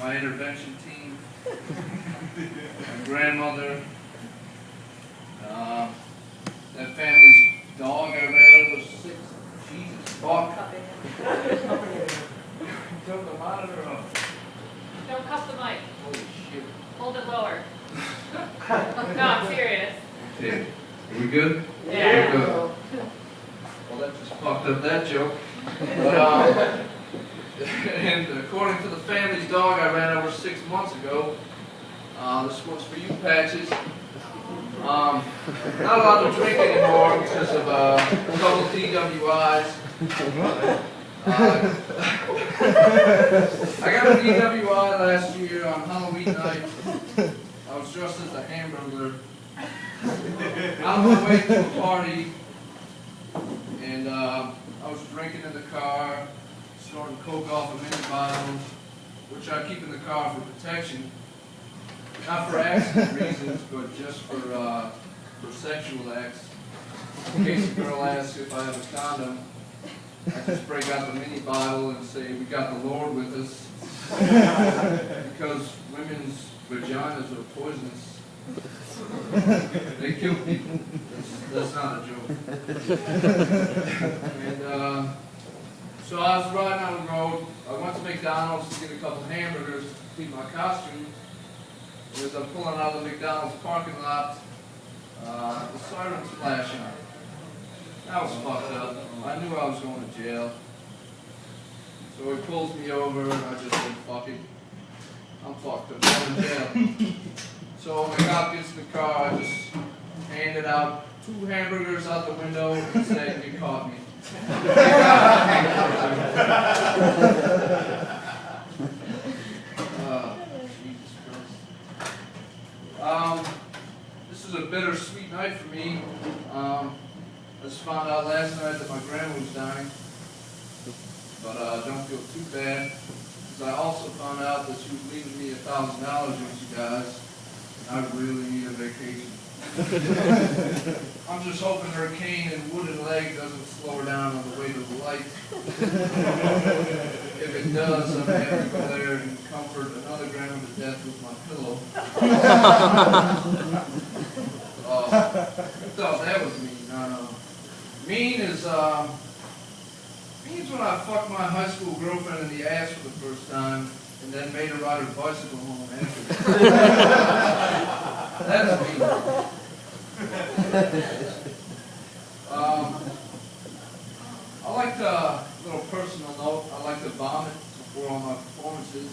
my intervention team, my grandmother, that family's dog I ran over 6. Jesus, fuck. Took the monitor off. Don't cuff the mic. Holy shit. Hold it lower. No, I'm serious. Okay. Are we good? Yeah. We're good. Well, that just fucked up that joke. But, and according to the family's dog I ran over 6 months ago, this one's for you, Patches. Not allowed to drink anymore because of a couple DWIs. I got a DWI last year on Halloween night. I was dressed as a hamburger. On my way to a party, and I was drinking in the car, snorting coke off of mini bottles, which I keep in the car for protection. Not for accident reasons, but just for sexual acts. In case a girl asks if I have a condom, I just break out the mini bottle and say, we got the Lord with us. Because women's vaginas are poisonous. They kill people. That's not a joke. And so I was riding on the road. I went to McDonald's to get a couple hamburgers to complete my costume. As I'm pulling out of the McDonald's parking lot, the siren's flashing. That was fucked up. I knew I was going to jail. So he pulls me over and I just said, fuck it. I'm fucked up. I'm in jail. So when the cop gets in the car, I just handed out 2 hamburgers out the window and said, you caught me. Jesus Christ. This is a bittersweet night for me. I just found out last night that my grandma was dying. But don't feel too bad. Because I also found out that she was leaving me $1,000 with you guys. I really need a vacation. I'm just hoping her cane and wooden leg doesn't slow her down on the way to the light. If it does, I'm going to have to go there and comfort another grandma to death with my pillow. Who thought that was mean? No. Mean is when I fucked my high school girlfriend in the ass for the first time and then made her ride her bicycle home after. That's mean. I like to, little personal note, I like to vomit before all my performances.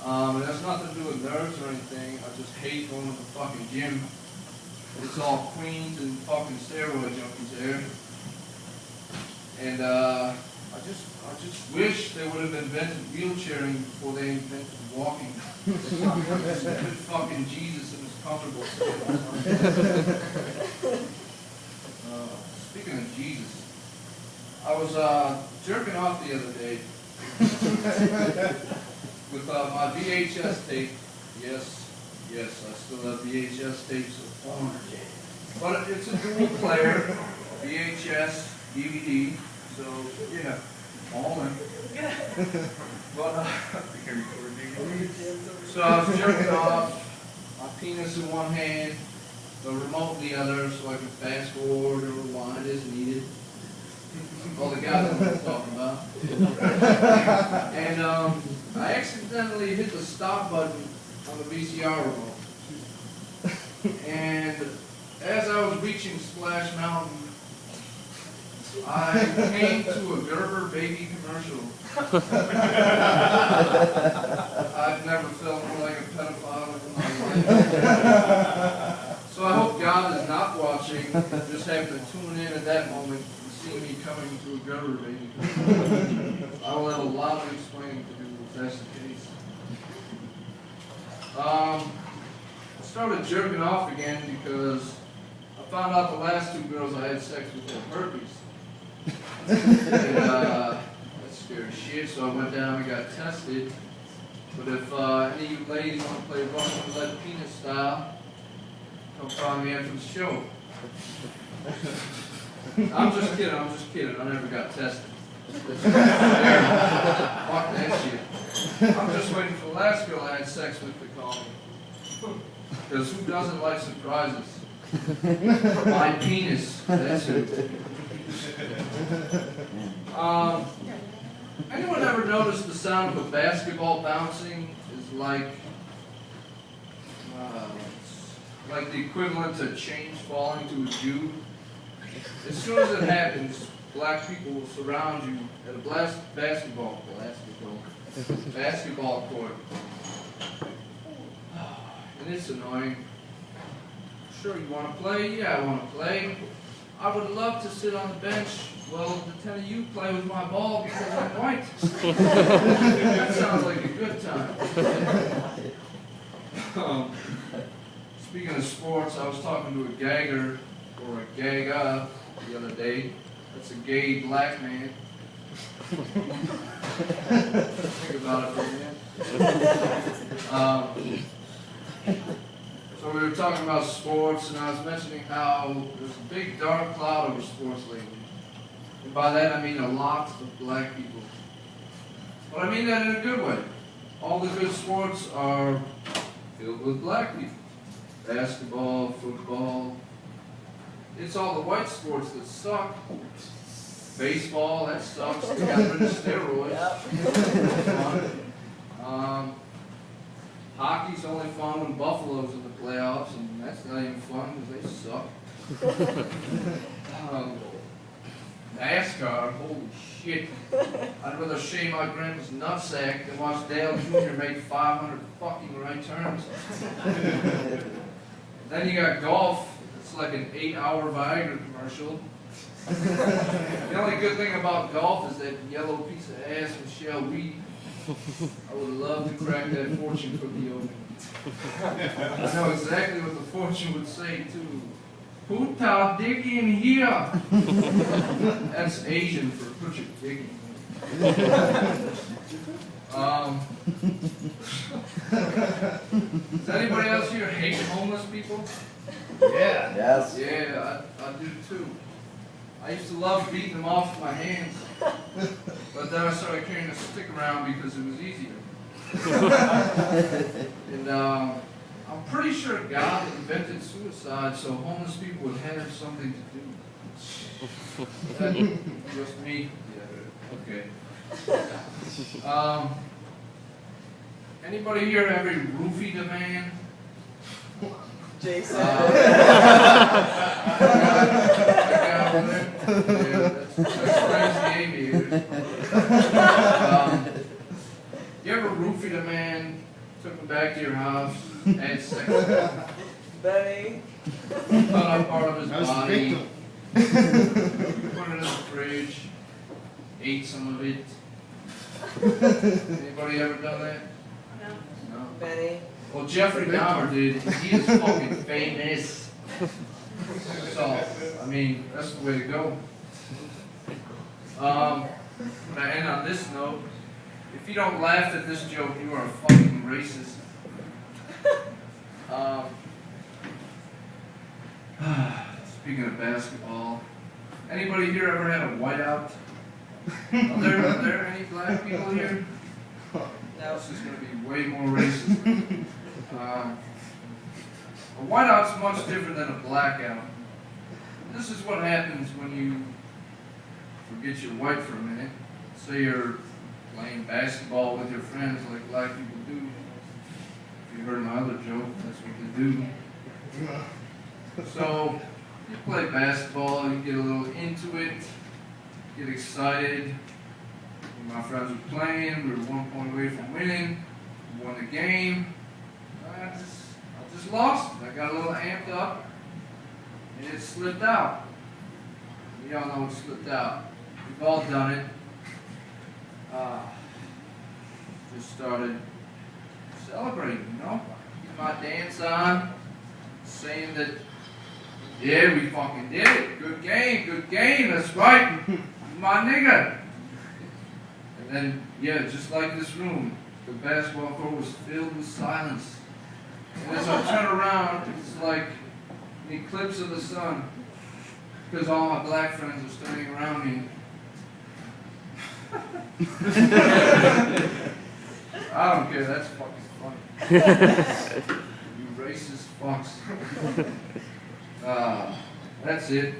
It has nothing to do with nerves or anything. I just hate going to the fucking gym. It's all queens and fucking steroid junkies there. And I just wish they would have invented wheelchairing before they invented walking. Stupid fucking Jesus and his comfortable speaking of Jesus, I was jerking off the other day with my VHS tape. Yes, I still have VHS tapes of porn. But it's a dual player, VHS, DVD, so yeah, all in. But so I was jerking off, my penis in one hand, the remote in the other, so I could fast forward or rewind as needed. All the guys know what I'm talking about. And I accidentally hit the stop button on the VCR remote. And as I was reaching Splash Mountain, I came to a Gerber baby commercial. I've never felt more like a pedophile in my life. So I hope God is not watching, just happened to tune in at that moment and see me coming to a Gerber baby commercial. I will have a lot of explaining to do if that's the case. I started jerking off again because I found out the last 2 girls I had sex with had herpes. And that scared shit, so I went down and got tested. But if any of you ladies want to play Russian roulette penis style, come find me after the show. I'm just kidding. I never got tested. Fuck that shit. I'm just waiting for the last Smith they call me. Because who doesn't like surprises? My penis, that's it. Anyone ever noticed the sound of a basketball bouncing is like the equivalent to chains falling to a Jew? As soon as it happens, black people will surround you at a basketball court. And it's annoying. Sure, you want to play? Yeah, I want to play. I would love to sit on the bench. Well, the 10 of you play with my ball because I'm white. That sounds like a good time. Speaking of sports, I was talking to a gagger, or a gaga, the other day. That's a gay black man. Think about it for a minute. So we were talking about sports, and I was mentioning how there's a big dark cloud over sports lately. And by that I mean a lot of black people. But I mean that in a good way. All the good sports are filled with black people. Basketball, football. It's all the white sports that suck. Baseball, that sucks. They got rid of steroids. Hockey's only fun when Buffalo's in the playoffs, and that's not even fun because they suck. NASCAR, holy shit. I'd rather shave my grandpa's nutsack than watch Dale Jr. make 500 fucking right turns. Then you got golf. It's like an 8-hour Viagra commercial. The only good thing about golf is that yellow piece of ass Michelle Weed. I would love to crack that fortune cookie open. I know exactly what the fortune would say too. Put our dick in here. That's Asian for put your dick in here. Does anybody else here hate homeless people? Yeah. Yes. Yeah, I do too. I used to love beating them off with my hands, but then I started carrying a stick around because it was easier. And I'm pretty sure God invented suicide so homeless people would have something to do. That just me? Yeah, okay. Anybody here ever roofied a man? Jason. That guy over there? Yeah, that's crazy aviators. You ever roofied a man, took him back to your house, had sex with him, Benny. cut out part of his body, put it in the fridge, ate some of it? Anybody ever done that? No. Benny. Well, Jeffrey Dahmer did. He is fucking famous. So, I mean, that's the way to go. When I end on this note, if you don't laugh at this joke, you are a fucking racist. Speaking of basketball, anybody here ever had a whiteout? Are there any black people here? No. This is going to be way more racist. A whiteout's much different than a blackout. This is what happens when you forget you're white for a minute. Say you're playing basketball with your friends like black people do. If you heard my other joke, that's what they do. So, you play basketball, you get a little into it, get excited. My friends were playing, we were 1 point away from winning, we won the game. I just lost it. I got a little amped up, and it slipped out. We all know it slipped out. We've all done it. Just started celebrating, you know? Get my dance on, saying that, yeah, we fucking did it. Good game, that's right. My nigga. And then, yeah, just like this room, the basketball court was filled with silence. And as I turn around, it's like an eclipse of the sun. Because all my black friends are standing around me. I don't care, that's fucking funny. You racist fucks. That's it.